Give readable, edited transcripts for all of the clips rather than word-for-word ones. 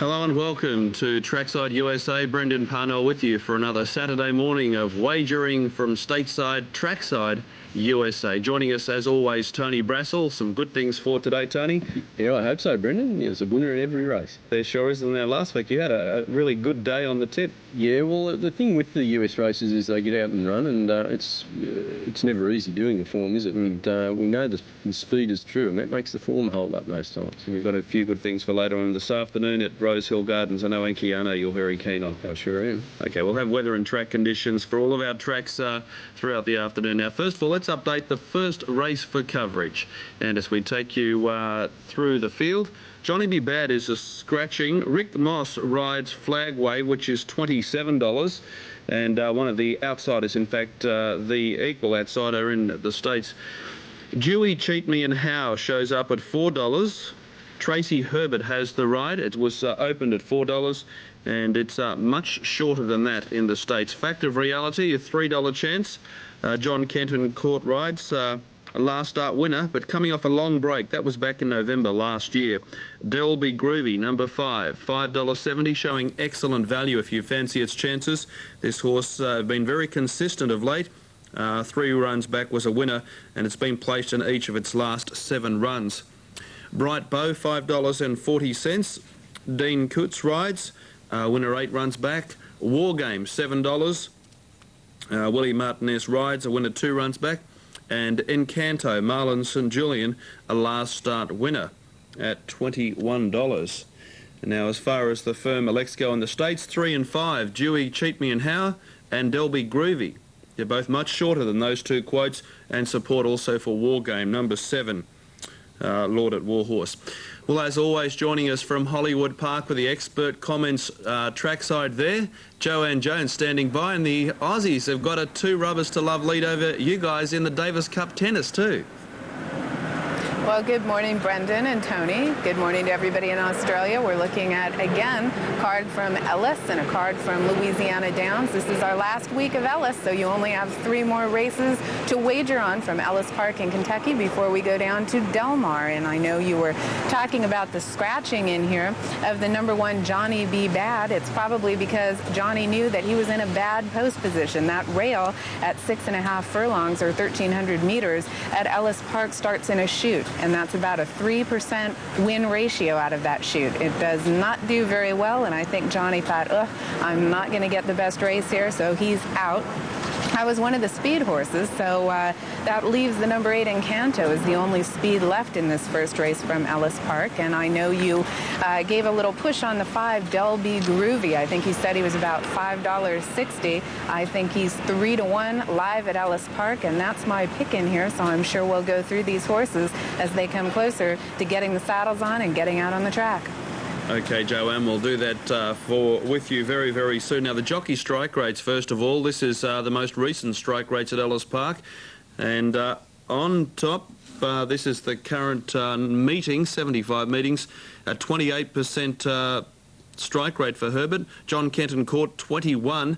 Hello and welcome to Trackside USA. Brendan Parnell with you for another Saturday morning of wagering from stateside Trackside USA. Joining us as always, Tony Brassel. Some good things for today, Tony. Yeah, I hope so, Brendan. There's a winner in every race. There sure is. And now last week you had a really good day on the tip. Yeah, well, the thing with the US races is they get out and run, and it's never easy doing the form, is it? And we know the speed is true, and that makes the form hold up most times. We've got a few good things for later on this afternoon at Rose Hill Gardens. I know Enkiano you're very keen on. I sure am. Okay, we'll have weather and track conditions for all of our tracks throughout the afternoon. Now, first of all, let's update the first race for coverage. And as we take you through the field, Johnny Be Bad is a scratching. Rick Moss rides Flag Wave, which is $27. And one of the outsiders, in fact, the equal outsider in the States. Dewey, Cheat Me and How shows up at $4. Tracy Herbert has the ride. It was opened at $4, and it's much shorter than that in the States. Fact of Reality, a $3 chance. John Kenton Court rides. A last start winner, but coming off a long break. That was back in November last year. Delby Groovy, number 5, $5.70, showing excellent value if you fancy its chances. This horse has been very consistent of late. 3 runs back was a winner, and it's been placed in each of its last 7 runs. Bright Bow, $5.40. Dean Coots rides. Winner 8 runs back. War Game, $7. Willie Martinez rides. A winner 2 runs back. And Encanto, Marlon St. Julian, a last start winner at $21. Now, as far as the firm elects go in the States, 3 and 5, Dewey, Cheat Me and How, and Delby Groovy. They're both much shorter than those 2 quotes, and support also for War Game, number 7, Lord at Warhorse. Well, as always, joining us from Hollywood Park with the expert comments trackside there, Joanne Jones standing by, and the Aussies have got a 2 rubbers to love lead over you guys in the Davis Cup tennis too. Well, good morning, Brendan and Tony. Good morning to everybody in Australia. We're looking at, again, a card from Ellis and a card from Louisiana Downs. This is our last week of Ellis, so you only have 3 more races to wager on from Ellis Park in Kentucky before we go down to Del Mar. And I know you were talking about the scratching in here of the number 1, Johnny Be Bad. It's probably because Johnny knew that he was in a bad post position. That rail at 6.5 furlongs or 1,300 meters at Ellis Park starts in a chute. And that's about a 3% win ratio out of that chute. It does not do very well, and I think Johnny thought, I'm not going to get the best race here, so he's out. I was one of the speed horses, so that leaves the number 8 Encanto as the only speed left in this first race from Ellis Park. And I know you gave a little push on the 5, Delby Groovy. I think you said he was about $5.60. I think he's 3-1 live at Ellis Park, and that's my pick in here. So I'm sure we'll go through these horses as they come closer to getting the saddles on and getting out on the track. Okay, Joanne, we'll do that with you very, very soon. Now, the jockey strike rates, first of all. This is the most recent strike rates at Ellis Park. And on top, this is the current meeting, 75 meetings, a 28% strike rate for Herbert. John Kenton Court, 21.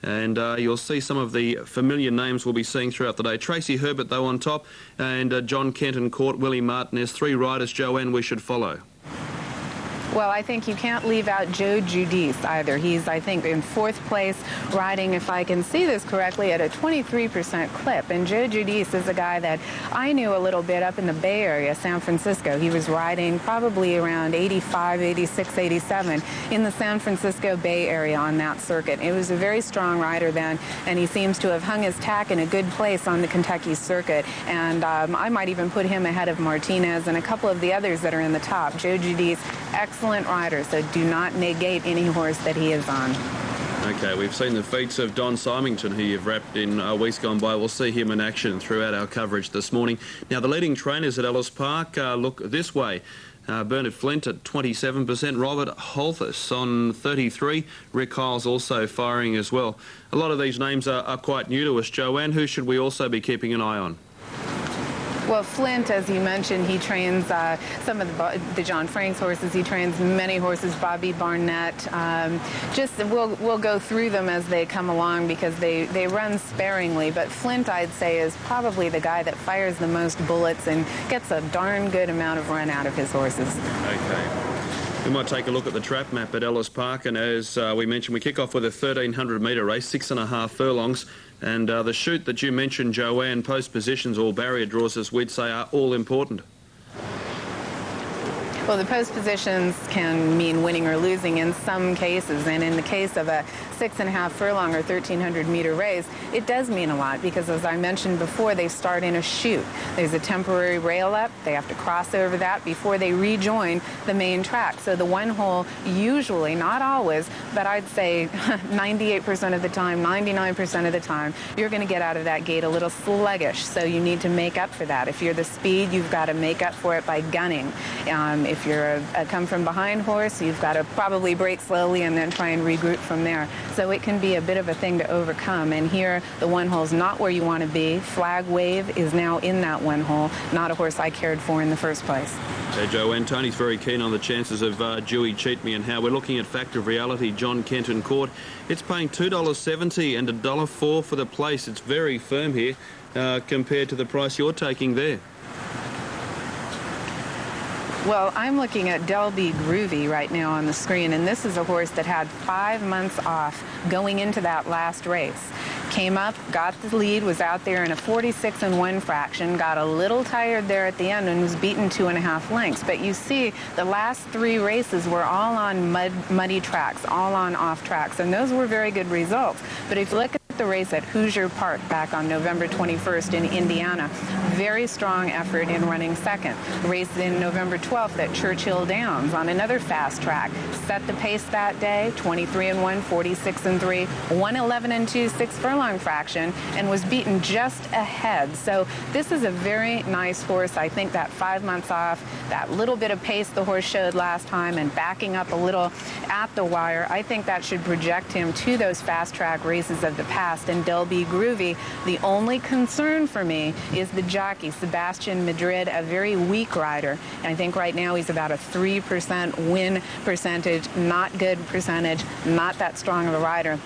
And you'll see some of the familiar names we'll be seeing throughout the day. Tracy Herbert, though, on top. And John Kenton Court, Willie Martinez, 3 riders, Joanne, we should follow. Well, I think you can't leave out Joe Giudice either. He's, I think, in 4th place, riding, if I can see this correctly, at a 23% clip. And Joe Giudice is a guy that I knew a little bit up in the Bay Area, San Francisco. He was riding probably around 85, 86, 87 in the San Francisco Bay Area on that circuit. It was a very strong rider then, and he seems to have hung his tack in a good place on the Kentucky circuit. And I might even put him ahead of Martinez and a couple of the others that are in the top. Joe Giudice, excellent rider, so do not negate any horse that he is on. Okay, we've seen the feats of Don Symington, who you've wrapped in weeks gone by. We'll see him in action throughout our coverage this morning. Now, the leading trainers at Ellis Park look this way. Bernard Flint at 27%, Robert Holthus on 33, Rick Hiles also firing as well. A lot of these names are quite new to us. Joanne, who should we also be keeping an eye on? Well, Flint, as you mentioned, he trains some of the John Franks horses. He trains many horses, Bobby Barnett. We'll go through them as they come along because they run sparingly. But Flint, I'd say, is probably the guy that fires the most bullets and gets a darn good amount of run out of his horses. Okay. We might take a look at the trap map at Ellis Park, and as we mentioned, we kick off with a 1,300 metre race, 6.5 furlongs, and the chute that you mentioned, Joanne, post positions or barrier draws, as we'd say, are all important. Well, the post positions can mean winning or losing in some cases, and in the case of a 6.5 furlong or 1,300 meter race, it does mean a lot because, as I mentioned before, they start in a chute. There's a temporary rail up. They have to cross over that before they rejoin the main track. So the one hole usually, not always, but I'd say 98% of the time, 99% of the time, you're going to get out of that gate a little sluggish. So you need to make up for that. If you're the speed, you've got to make up for it by gunning. If you're a come-from-behind horse, you've got to probably brake slowly and then try and regroup from there. So it can be a bit of a thing to overcome. And here, the one hole's not where you want to be. Flag Wave is now in that one hole, not a horse I cared for in the first place. Hey, Joanne, Tony's very keen on the chances of Dewey, Cheat Me and How. We're looking at Factor of Reality, John Kenton Court. It's paying $2.70 and $1.04 for the place. It's very firm here compared to the price you're taking there. Well, I'm looking at Delby Groovy right now on the screen, and this is a horse that had 5 months off going into that last race. Came up, got the lead, was out there in a 46 1 fraction, got a little tired there at the end and was beaten 2.5 lengths. But you see, the last 3 races were all on muddy tracks, all on off tracks, and those were very good results. But if you look at the race at Hoosier Park back on November 21st in Indiana, very strong effort in running second. Race in November 12th at Churchill Downs on another fast track. Set the pace that day, 23 1, 46 3, 111 2, 6 furlong fraction, and was beaten just ahead. So this is a very nice horse. I think that 5 months off, that little bit of pace the horse showed last time and backing up a little at the wire, I think that should project him to those fast track races of the past. And Delby Groovy, the only concern for me is the jockey, Sebastian Madrid, a very weak rider. And I think right now he's about a 3% win percentage, not good percentage, not that strong of a rider.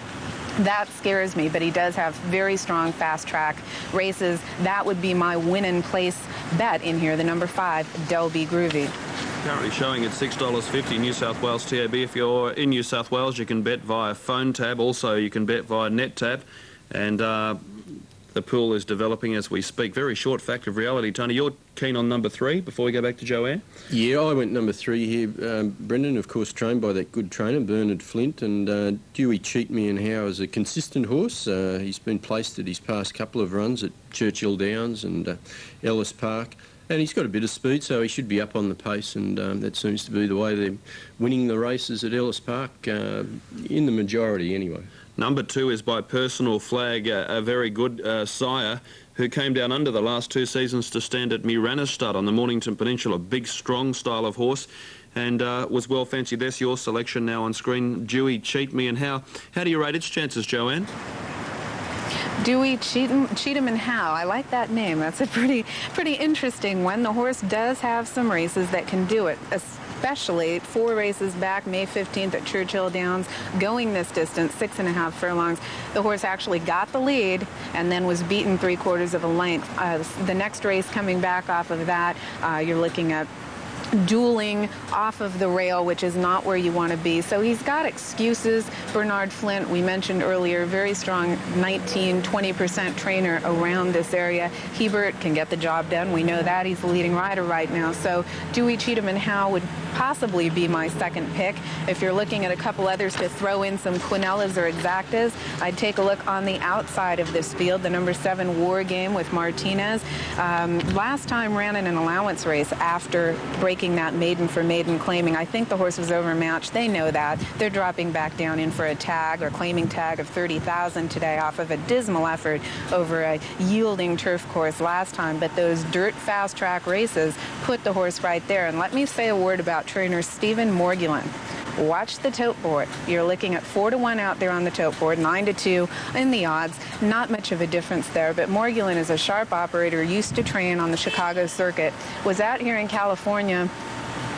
That scares me, but he does have very strong fast track races. That would be my win in place bet in here, the number 5, Delby Groovy. Currently showing at $6.50 New South Wales TAB. If you're in New South Wales, you can bet via phone tab. Also, you can bet via net tab. And the pool is developing as we speak. Very short Factor of Reality. Tony, you're keen on number 3 before we go back to Joanne? Yeah, I went number 3 here. Brendan, of course, trained by that good trainer, Bernard Flint, and Dewey, Cheat Me and How is a consistent horse. He's been placed at his past couple of runs at Churchill Downs and Ellis Park. And he's got a bit of speed, so he should be up on the pace, and that seems to be the way they're winning the races at Ellis Park, in the majority anyway. Number 2 is by Personal Flag, a very good sire who came down under the last 2 seasons to stand at Mirana Stud on the Mornington Peninsula. Big, strong style of horse, and was well fancied. There's your selection now on screen. Dewey, Cheat Me and How. How do you rate its chances, Joanne? Dewey, Cheatham and How. I like that name. That's a pretty interesting one. The horse does have some races that can do it, especially 4 races back, May 15th at Churchill Downs, going this distance, 6.5 furlongs. The horse actually got the lead and then was beaten 3/4 of a length. The next race coming back off of that, you're looking at dueling off of the rail, which is not where you want to be. So he's got excuses. Bernard Flint, we mentioned earlier, very strong 19-20% trainer around this area. Hebert can get the job done. We know that. He's the leading rider right now. So Dewey, Cheatham and How would possibly be my second pick. If you're looking at a couple others to throw in some Quinellas or Exactas, I'd take a look on the outside of this field, the number 7 War Game with Martinez. Last time ran in an allowance race after breaking that maiden for maiden claiming. I think the horse was overmatched. They know that. They're dropping back down in for a tag or claiming tag of $30,000 today off of a dismal effort over a yielding turf course last time. But those dirt fast track races put the horse right there. And let me say a word about trainer Stephen Morgulin. Watch the tote board. You're looking at 4 to 1 out there on the tote board, 9 to 2 in the odds. Not much of a difference there, but Morgulin is a sharp operator, used to train on the Chicago circuit, was out here in California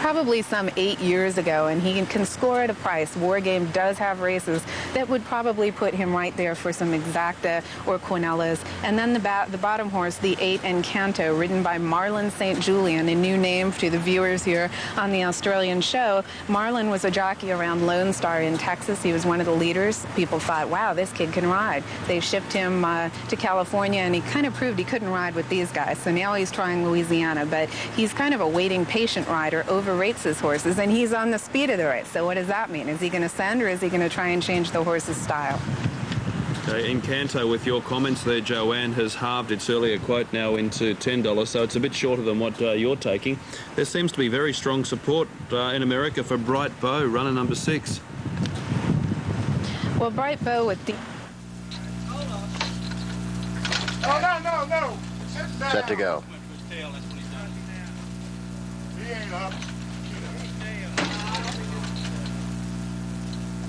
probably some 8 years ago, and he can score at a price. War Game does have races that would probably put him right there for some Exacta or Quinellas. And then the bottom horse, the 8 Encanto, ridden by Marlon St. Julian, a new name to the viewers here on the Australian show. Marlon was a jockey around Lone Star in Texas. He was one of the leaders. People thought, wow, this kid can ride. They shipped him to California, and he kind of proved he couldn't ride with these guys. So now he's trying Louisiana, but he's kind of a waiting, patient rider, overrates his horses, and he's on the speed of the race. So what does that mean? Is he going to send, or is he going to try and change the horse's style? Okay, Encanto, with your comments there, Joanne, has halved its earlier quote now into $10, so it's a bit shorter than what you're taking. There seems to be very strong support in America for Bright Bow, runner number 6. Well, Bright Bow with the... Oh, no. Set to go. He ain't up.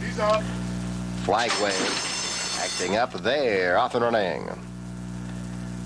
He's up. Flag wave. Acting up there. Off and running.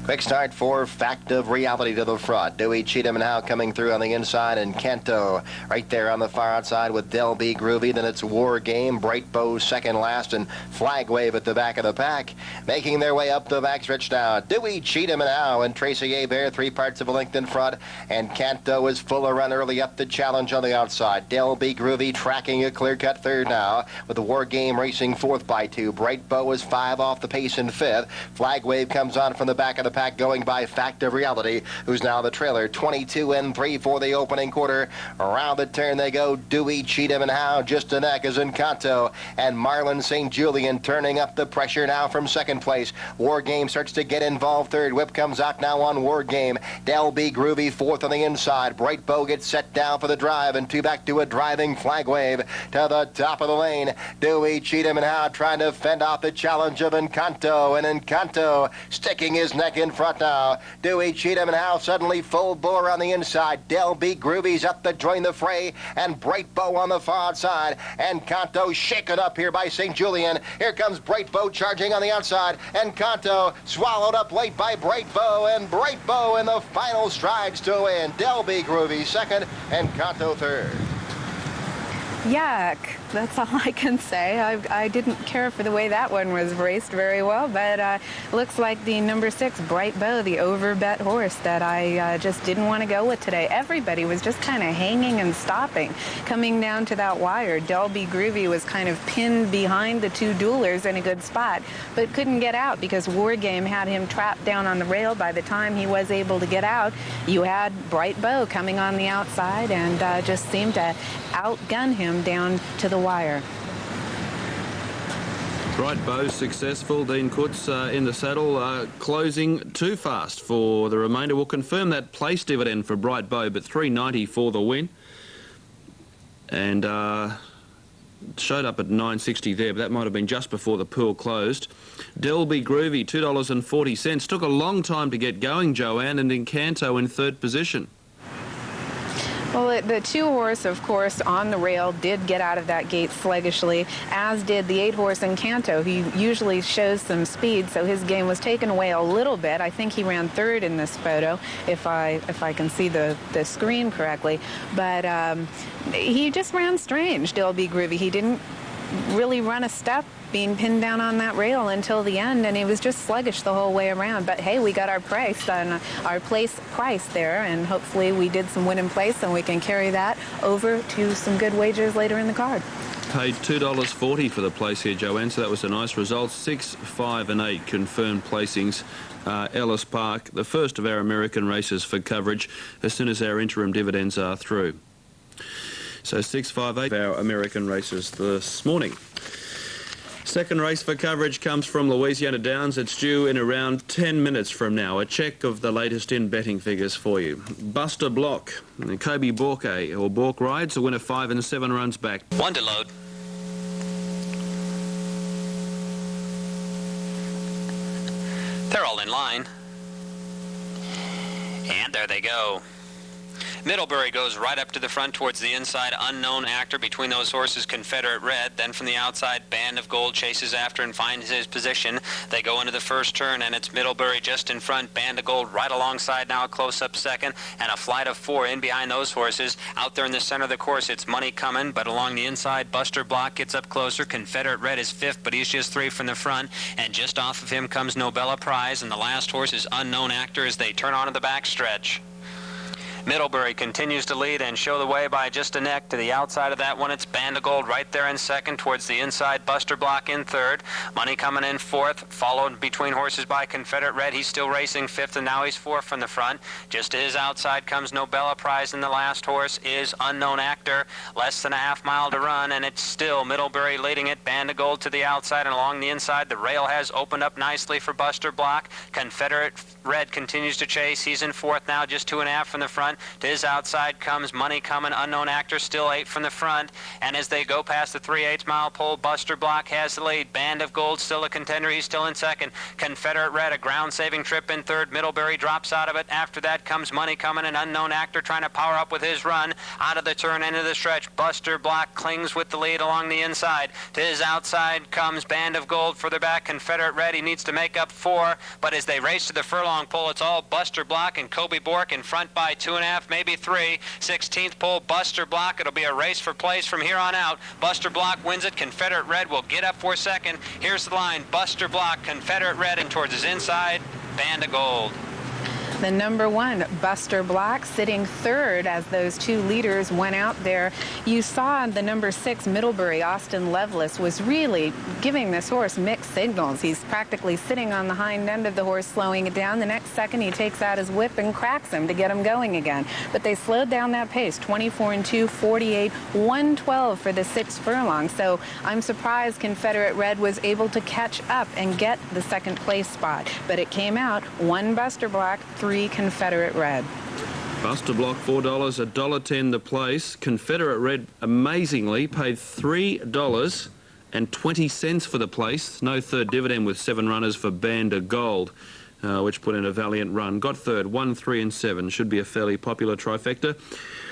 Quick start for Fact of Reality to the front. Dewey, Cheatham, and Howe coming through on the inside, and Canto right there on the far outside with Del B. Groovy. Then it's War Game, Bright Bow second last, and Flag Wave at the back of the pack. Making their way up the backstretch now. Dewey, Cheatham, and Howe, and Tracy Hebert 3 parts of a length in front, and Canto is full of run early up the challenge on the outside. Del B. Groovy tracking a clear-cut third now, with the War Game racing fourth by 2. Bright Bow is 5 off the pace in fifth. Flag Wave comes on from the back of the pack, going by Fact of Reality, who's now the trailer. 22 and 3 for the opening quarter. Around the turn they go. Dewey, Cheatham, and Howe just a neck as Encanto and Marlon St. Julian turning up the pressure now from second place. War Game starts to get involved third. Whip comes out now on War Game. Del B. Groovy fourth on the inside. Bright Bow gets set down for the drive, and 2 back to a driving Flag Wave to the top of the lane. Dewey, Cheatham, and Howe trying to fend off the challenge of Encanto, and Encanto sticking his neck in front now. Dewey, Cheatham, and Howe suddenly full bore on the inside. Del B. Groovy's up to join the fray, and Bright Bow on the far outside. And Canto shaken up here by St. Julian. Here comes Bright Bow charging on the outside, and Canto swallowed up late by Bright Bow, and Bright Bow in the final strides to win. Del B. Groovy second, and Canto third. Yuck. That's all I can say. I didn't care for the way that one was raced very well, but looks like the number 6, Bright Bow, the overbet horse that I just didn't want to go with today. Everybody was just kind of hanging and stopping, coming down to that wire. Del B. Groovy was kind of pinned behind the 2 duelers in a good spot, but couldn't get out because War Game had him trapped down on the rail. By the time he was able to get out, you had Bright Bow coming on the outside and just seemed to outgun him down to the wire. Bright Bow successful. Dean Kutz in the saddle, closing too fast for the remainder. We'll confirm that place dividend for Bright Bow, but $3.90 for the win. And showed up at $9.60 there, but that might have been just before the pool closed. Del B. Groovy, $2.40. Took a long time to get going, Joanne, and Encanto in third position. Well, the 2 horse, of course, on the rail did get out of that gate sluggishly, as did the 8 horse Encanto. He usually shows some speed, so his game was taken away a little bit. I think he ran third in this photo, if I can see the screen correctly. But he just ran strange, Del B. Groovy. He didn't really run a step being pinned down on that rail until the end, and he was just sluggish the whole way around. But hey, we got our price on our place price there, and hopefully we did some win in place, and we can carry that over to some good wagers later in the card. Paid $2.40 for the place here, Joanne, so that was a nice result. 6, 5 and 8 confirmed placings. Ellis Park, the first of our American races for coverage as soon as our interim dividends are through. So 6, 5, 8 of our American races this morning. Second race for coverage comes from Louisiana Downs. It's due in around 10 minutes from now. A check of the latest in betting figures for you. Buster Block, Kobe Borke, or Bork rides, a winner 5 and 7 runs back. 1 to load. They're all in line. And there they go. Middlebury goes right up to the front towards the inside. Unknown Actor between those horses, Confederate Red. Then from the outside, Band of Gold chases after and finds his position. They go into the first turn, and it's Middlebury just in front. Band of Gold right alongside now, a close-up second, and a flight of 4 in behind those horses. Out there in the center of the course, it's Money Coming, but along the inside, Buster Block gets up closer. Confederate Red is 5th, but he's just 3 from the front, and just off of him comes Nobella Prize, and the last horse is Unknown Actor as they turn onto the backstretch. Middlebury continues to lead and show the way by just a neck. To the outside of that one, it's Band of Gold right there in second. Towards the inside, Buster Block in third. Money Coming in fourth, followed between horses by Confederate Red. He's still racing fifth, and now he's 4th from the front. Just to his outside comes Nobella Prize, and the last horse is Unknown Actor. Less than a half mile to run, and it's still Middlebury leading it. Band of Gold to the outside, and along the inside, the rail has opened up nicely for Buster Block. Confederate Red continues to chase. He's in 4th now, just 2.5 from the front. To his outside comes Money Coming, Unknown Actor, still 8 from the front. And as they go past the 3/8 mile pole, Buster Block has the lead. Band of Gold still a contender. He's still in second. Confederate Red, a ground-saving trip in third. Middlebury drops out of it. After that comes Money Coming, and Unknown Actor trying to power up with his run. Out of the turn, into the stretch. Buster Block clings with the lead along the inside. To his outside comes Band of Gold. Further back, Confederate Red. He needs to make up 4. But as they race to the furlong pole, it's all Buster Block and Kobe Bork in front by 2.5, maybe 3. 16th pole, Buster Block. It'll be a race for place from here on out. Buster Block wins it. Confederate Red will get up for second. Here's the line. Buster Block, Confederate Red, and towards his inside, Band of Gold. The number 1, Buster Block, sitting 3rd as those 2 leaders went out there. You saw the number 6, Middlebury, Austin Lovelace, was really giving this horse mixed signals. He's practically sitting on the hind end of the horse, slowing it down. The next second, he takes out his whip and cracks him to get him going again. But they slowed down that pace, 24-2, 48, 112 for the 6th furlong. So I'm surprised Confederate Red was able to catch up and get the 2nd place spot. But it came out 1 Buster Block, 3 Confederate Red. Buster Block, $4, $1.10 the place. Confederate Red, amazingly, paid $3.20 for the place. No third dividend with 7 runners for Band of Gold, which put in a valiant run. Got third, 1, 3 and 7. Should be a fairly popular trifecta.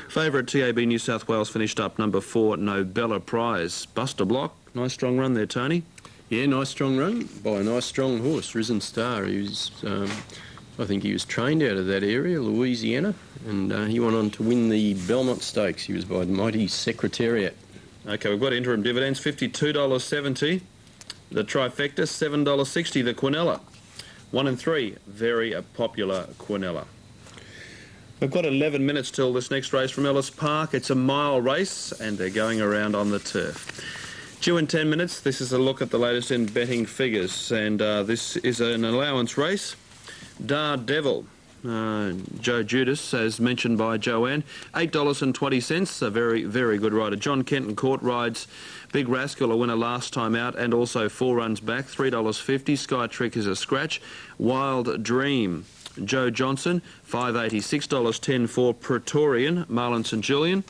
Favourite TAB New South Wales finished up number 4, Nobella Prize. Buster Block, nice strong run there, Tony. Yeah, nice strong run by a nice strong horse, Risen Star. He was, I think he was trained out of that area, Louisiana, and he went on to win the Belmont Stakes. He was by Mighty Secretariat. Okay, we've got interim dividends, $52.70. The trifecta, $7.60. The Quinella, 1 and 3, very popular Quinella. We've got 11 minutes till this next race from Ellis Park. It's a mile race, and they're going around on the turf. Due in 10 minutes, this is a look at the latest in betting figures, and this is an allowance race. Daredevil, Joe Judas, as mentioned by Joanne, $8.20, a very, very good rider. John Kenton Court rides Big Rascal, a winner last time out, and also 4 runs back, $3.50. Sky Trick is a scratch. Wild Dream, Joe Johnson, $5.86, 10 for Praetorian, Marlon St. Julian.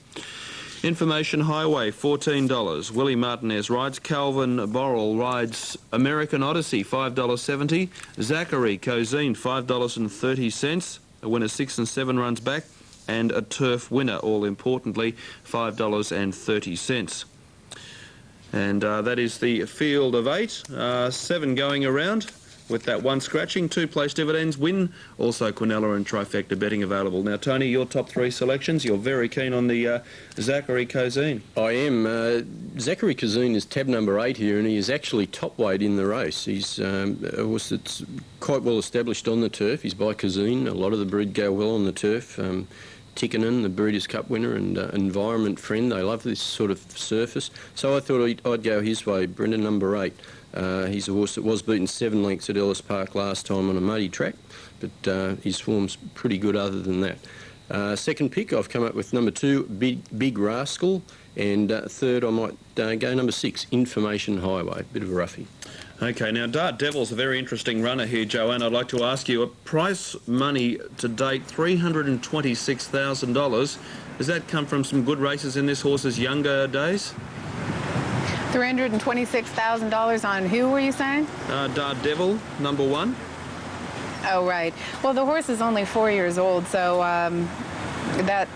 Information Highway, $14. Willie Martinez rides. Calvin Borrell rides American Odyssey, $5.70. Zachary Cozine, $5.30. A winner 6 and 7 runs back. And a turf winner, all importantly, $5.30. And that is the field of 8. 7 going around. With that 1 scratching, 2 place dividends, win, also Quinella and trifecta betting available. Now, Tony, your top 3 selections. You're very keen on the Zachary Cozine. I am. Zachary Cozine is tab number 8 here, and he is actually top weight in the race. He's a horse that's quite well established on the turf. He's by Cozine. A lot of the breed go well on the turf. Tikkanen, the Breeders' Cup winner, and Environment Friend. They love this sort of surface. So I thought I'd go his way, Brendan, number 8. He's a horse that was beaten 7 lengths at Ellis Park last time on a muddy track, but his form's pretty good other than that. Second pick, I've come up with number 2, Big Rascal, and third I might go number 6, Information Highway, bit of a roughie. Okay, now Dart Devil's a very interesting runner here, Joanne. I'd like to ask you, a prize money to date, $326,000. Does that come from some good races in this horse's younger days? $326,000 on who, were you saying? Dart Devil, number 1. Oh, right. Well, the horse is only 4 years old, so that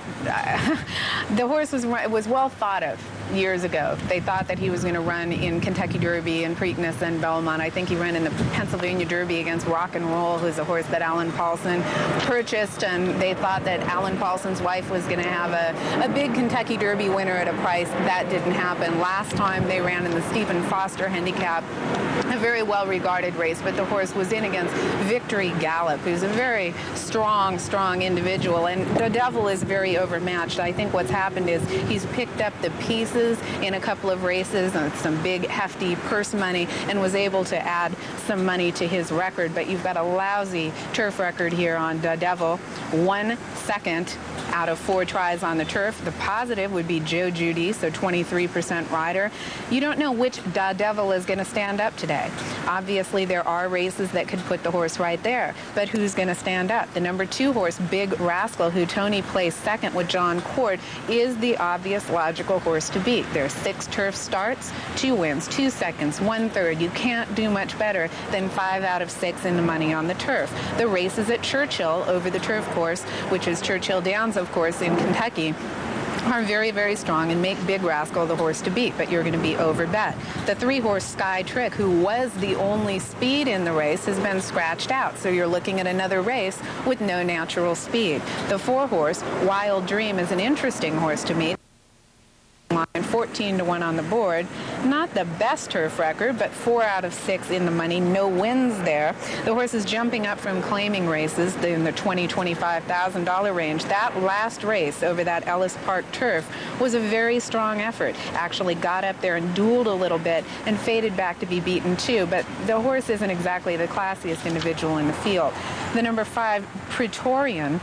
the horse was well thought of years ago. They thought that he was going to run in Kentucky Derby and Preakness and Belmont. I think he ran in the Pennsylvania Derby against Rock and Roll, who's a horse that Alan Paulson purchased, and they thought that Alan Paulson's wife was going to have a big Kentucky Derby winner at a price. That didn't happen. Last time they ran in the Stephen Foster handicap, a very well-regarded race, but the horse was in against Victory Gallop, who's a very strong individual, and the Devil is very overmatched. I think what's happened is he's picked up the pieces in a couple of races and some big hefty purse money and was able to add some money to his record, but you've got a lousy turf record here on the Devil. 1 second out of 4 tries on the turf. The positive would be Joe Judy, so 23% rider. You don't know which Da Devil is going to stand up today. Obviously, there are races that could put the horse right there, but who's going to stand up? The number 2 horse, Big Rascal, who Tony placed second with John Cord, is the obvious logical horse to beat. There's 6 turf starts, 2 wins, 2 seconds, 1/3. You can't do much better than 5 out of 6 in the money on the turf. The race is at Churchill over the turf course, which is Churchill Downs, of course, in Kentucky, are very, very strong and make Big Rascal the horse to beat, but you're going to be overbet. The 3-horse Sky Trick, who was the only speed in the race, has been scratched out, so you're looking at another race with no natural speed. The 4-horse Wild Dream is an interesting horse to me. 14-1 on the board. Not the best turf record, but 4 out of 6 in the money. No wins there. The horse is jumping up from claiming races in the $20,000, $25,000 range. That last race over that Ellis Park turf was a very strong effort. Actually got up there and dueled a little bit and faded back to be beaten too, but the horse isn't exactly the classiest individual in the field. The number 5, Praetorian,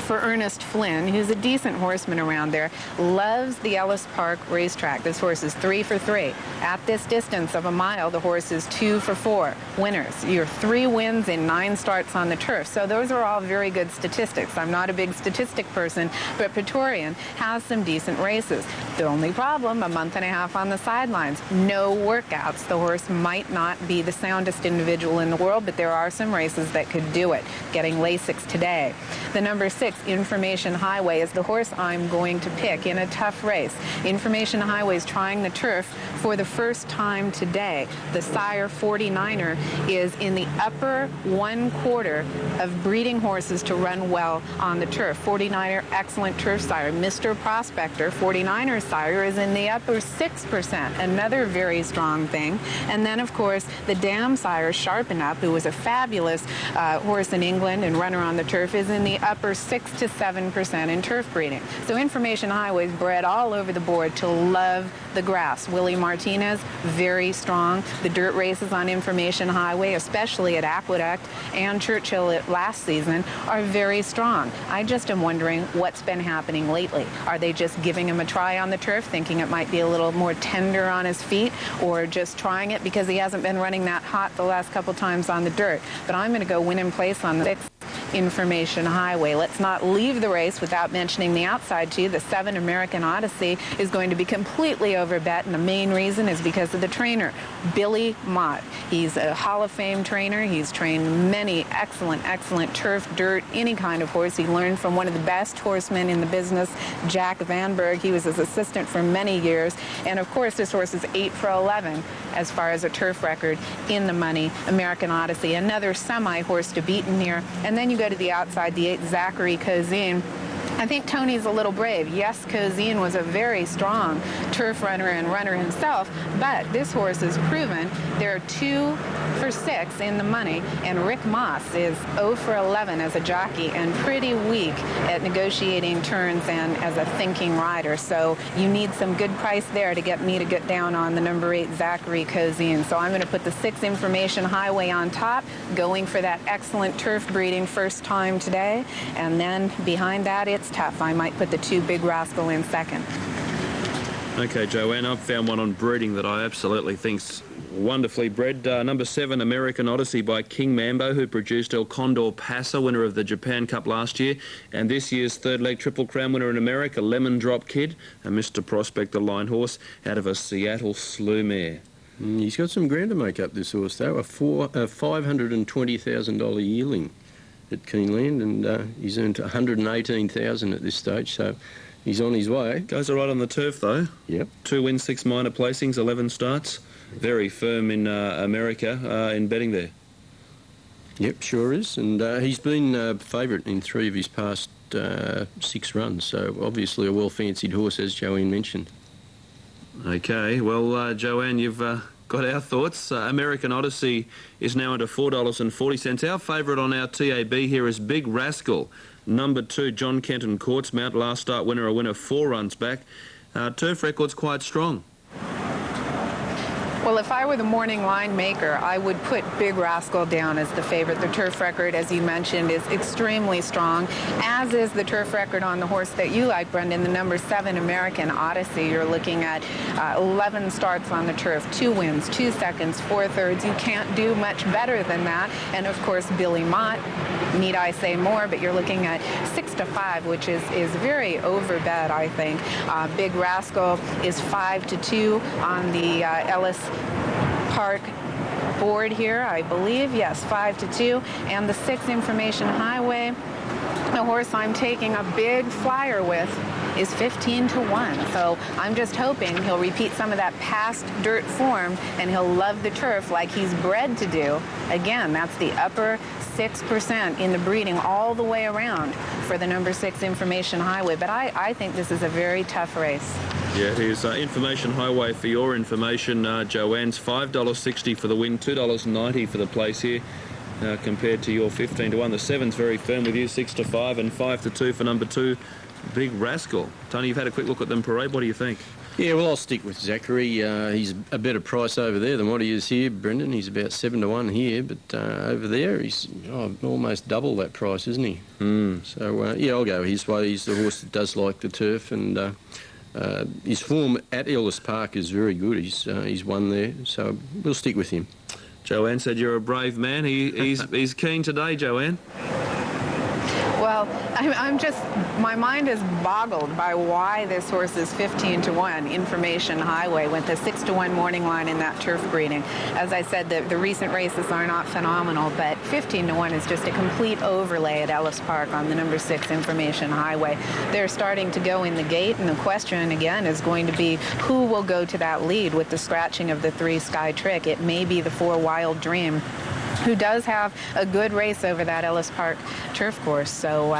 for Ernest Flynn, who's a decent horseman around there, loves the Ellis Park racetrack. This horse is 3 for 3. At this distance of a mile, the horse is 2 for 4 winners. You're 3 wins in 9 starts on the turf. So those are all very good statistics. I'm not a big statistic person, but Praetorian has some decent races. The only problem, a month and a half on the sidelines. No workouts. The horse might not be the soundest individual in the world, but there are some races that could do it. Getting Lasix today. The number 6, Information Highway, is the horse I'm going to pick in a tough race. Information Highway is trying the turf for the first time today. The sire 49er is in the upper 1/4 of breeding horses to run well on the turf. 49er, excellent turf sire. Mr. Prospector, 49er sire, is in the upper 6%, another very strong thing. And then, of course, the dam sire, Sharpen Up, who was a fabulous horse in England and runner on the turf, is in the upper 6 to 7% in turf breeding. So Information Highway's bred all over the board to love the grass. Willie Martinez, very strong. The dirt races on Information Highway, especially at Aqueduct and Churchill last season, are very strong. I just am wondering what's been happening lately. Are they just giving him a try on the turf, thinking it might be a little more tender on his feet, or just trying it because he hasn't been running that hot the last couple times on the dirt? But I'm going to go win in place on the 6th Information Highway. Let's not leave the race without mentioning the outside two. The 7 American Odyssey is going to be completely overbet, and the main reason is because of the trainer, Billy Mott. He's a Hall of Fame trainer. He's trained many excellent turf, dirt, any kind of horse. He learned from one of the best horsemen in the business, Jack Vanberg. He was his assistant for many years. And of course, this horse is 8 for 11 as far as a turf record in the money. American Odyssey, another semi-horse to beat in here. And then you go to the outside, the 8 Zachary Cozine. I think Tony's a little brave. Yes, Cozine was a very strong turf runner and runner himself, but this horse is proven. There are 2 for 6 in the money, and Rick Moss is 0 for 11 as a jockey and pretty weak at negotiating turns and as a thinking rider. So you need some good price there to get me to get down on the number 8 Zachary Cozine. So I'm going to put the 6 Information Highway on top, going for that excellent turf breeding first time today, and then behind that it's tough. I might put the 2 Big Rascal in second. Okay, Joanne, I've found one on breeding that I absolutely think's wonderfully bred. Number 7, American Odyssey by King Mambo, who produced El Condor Pasa, winner of the Japan Cup last year, and this year's 3rd leg Triple Crown winner in America, Lemon Drop Kid, and Mr. Prospect, the line horse, out of a Seattle Slew mare. He's got some ground to make up, this horse, though. A $520,000 yearling. at Keeneland, and he's earned 118,000 at this stage, so he's on his way. Goes all right on the turf, though. Yep. 2 wins, 6 minor placings, 11 starts. Very firm in America in betting there. Yep, sure is, and he's been favourite in 3 of his past 6 runs, so obviously a well-fancied horse, as Joanne mentioned. Okay, well, Joanne, you've got our thoughts. American Odyssey is now under $4.40. Our favourite on our TAB here is Big Rascal. Number 2, John Kenton Courts Mount, last start winner, a winner 4 runs back. Turf record's quite strong. Well, if I were the morning line maker, I would put Big Rascal down as the favorite. The turf record, as you mentioned, is extremely strong, as is the turf record on the horse that you like, Brendan, the number 7 American Odyssey. You're looking at 11 starts on the turf, 2 wins, 2 seconds, 4 thirds. You can't do much better than that. And of course, Billy Mott, need I say more, but you're looking at 6-5, which is very overbet, I think. Big Rascal is 5-2 on the Ellis Park board here, I believe. Yes, 5-2. And the 6 Information Highway, the horse I'm taking a big flyer with, is 15-1. So I'm just hoping he'll repeat some of that past dirt form and he'll love the turf like he's bred to do. Again, that's the upper 6% in the breeding all the way around for the number 6 Information Highway. But I think this is a very tough race. Yeah, here's Information Highway for your information. Joanne's $5.60 for the win, $2.90 for the place here. Compared to your 15-1. The 7's very firm with you, 6-5, and 5-2 for number 2, Big Rascal. Tony, you've had a quick look at them, Parade. What do you think? Yeah, well, I'll stick with Zachary. He's a better price over there than what he is here, Brendan. He's about 7-1 here, but over there he's almost double that price, isn't he? So, yeah, I'll go his way. He's the horse that does like the turf, and his form at Ellis Park is very good. He's won there, so we'll stick with him. Joanne said you're a brave man. He's keen today, Joanne. Well, I'm just, my mind is boggled by why this horse is 15-1. Information Highway went the 6-1 morning line in that turf breeding. As I said, the recent races are not phenomenal, but 15-1 is just a complete overlay at Ellis Park on the number 6 Information Highway. They're starting to go in the gate, and the question again is going to be who will go to that lead with the scratching of the 3 Sky Trick. It may be the 4 Wild Dream, who does have a good race over that Ellis Park turf course. So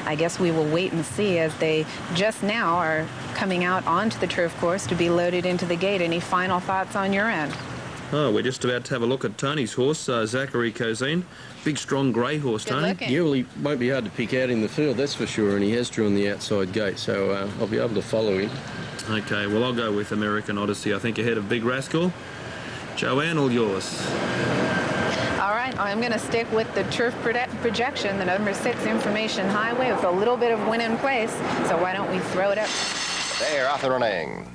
I guess we will wait and see, as they just now are coming out onto the turf course to be loaded into the gate. Any final thoughts on your end? Oh, we're just about to have a look at Tony's horse, Zachary Cozine. Big, strong grey horse, Tony. Looking. Yeah, well, he won't be hard to pick out in the field, that's for sure, and he has drawn the outside gate, so I'll be able to follow him. Okay, well, I'll go with American Odyssey, I think, ahead of Big Rascal. Joanne, all yours. All right, I'm going to stick with the turf projection, the number 6 Information Highway, with a little bit of win in place. So why don't we throw it up? They're off and running.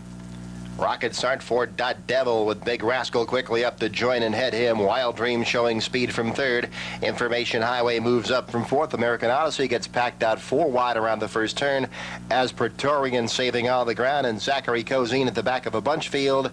Rocket start for Dot Devil with Big Rascal quickly up to join and head him. Wild Dream showing speed from 3rd. Information Highway moves up from 4th. American Odyssey gets packed out 4 wide around the first turn as Praetorian saving all the ground, and Zachary Cozine at the back of a bunch field